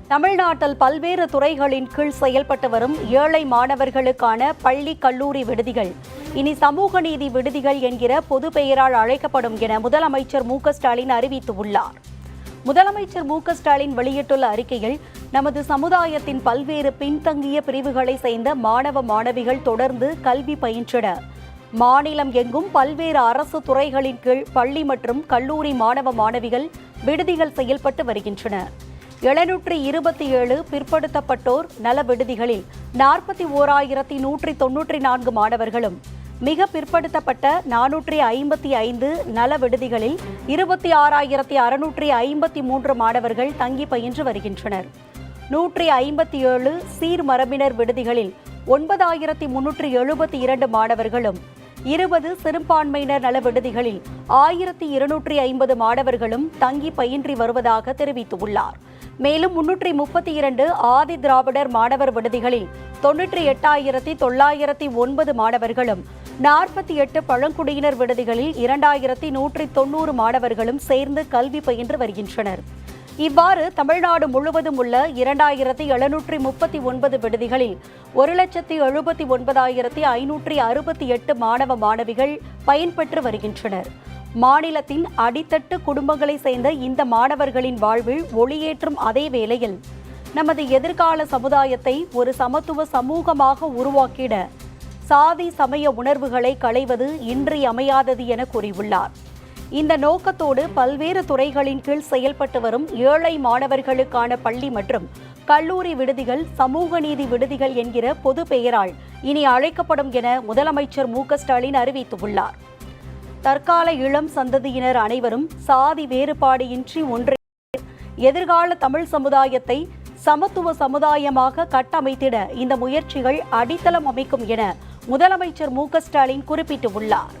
தமிழ்நாட்டில் பல்வேறு துறைகளின் கீழ் செயல்பட்டு வரும் ஏழை மாணவர்களுக்கான பள்ளி கல்லூரி விடுதிகள் இனி சமூக நீதி விடுதிகள் என்கிற பொது பெயரால் அழைக்கப்படும் என முதலமைச்சர் மு.க.ஸ்டாலின் அறிவித்துள்ளார். முதலமைச்சர் மு.க.ஸ்டாலின் வெளியிட்டுள்ள அறிக்கையில், நமது சமுதாயத்தின் பல்வேறு பின்தங்கிய பிரிவுகளை சேர்ந்த மாணவ மாணவிகள் தொடர்ந்து கல்வி பயின்றன. மாநிலம் எங்கும் பல்வேறு அரசு துறைகளின் கீழ் பள்ளி மற்றும் கல்லூரி மாணவ மாணவிகள் விடுதிகள் செயல்பட்டு வருகின்றன. 727 பிற்படுத்தப்பட்டோர் நல விடுதிகளில் 41,194 மாணவர்களும், மிக பிற்படுத்தப்பட்ட 455 நல விடுதிகளில் 26,653 மாணவர்கள் தங்கி பயின்று வருகின்றனர். 157 சீர்மரபினர் விடுதிகளில் 9,372 மாணவர்களும், 20 சிறுபான்மையினர் நல விடுதிகளில் 1,250 மாணவர்களும் தங்கி பயின்றி வருவதாக தெரிவித்துள்ளார். மேலும் 332 ஆதி திராவிடர் மாணவர் விடுதிகளில் 98,909 மாணவர்களும், 48 பழங்குடியினர் விடுதிகளில் 2,190 மாணவர்களும் சேர்ந்து கல்வி பயின்று வருகின்றனர். இவ்வாறு தமிழ்நாடு முழுவதும் உள்ள 2,739 விடுதிகளில் 1,79,568 மாணவ மாணவிகள் பயன்பெற்று வருகின்றனர். மாநிலத்தின் அடித்தட்டு குடும்பங்களை சேர்ந்த இந்த மாணவர்களின் வாழ்வில் ஒளியேற்றும் அதே வேளையில், நமது எதிர்கால சமுதாயத்தை ஒரு சமத்துவ சமூகமாக உருவாக்கிட சாதி சமய உணர்வுகளை களைவது இன்றியமையாதது என கூறியுள்ளார். இந்த நோக்கத்தோடு பல்வேறு துறைகளின் கீழ் செயல்பட்டு வரும் ஏழை மாணவர்களுக்கான பள்ளி மற்றும் கல்லூரி விடுதிகள் சமூக நீதி விடுதிகள் என்கிற பொது பெயரால் இனி அழைக்கப்படும் என முதலமைச்சர் மு.க.ஸ்டாலின் அறிவித்துள்ளார். தற்கால இளம் சந்ததியினர் அனைவரும் சாதி வேறுபாடு இன்றி ஒன்றே எதிர்கால தமிழ் சமுதாயத்தை சமத்துவ சமுதாயமாக கட்டமைத்திட இந்த முயற்சிகள் அடித்தளம் அமைக்கும் என முதலமைச்சர் மு.க.ஸ்டாலின் குறிப்பிட்டுள்ளார்.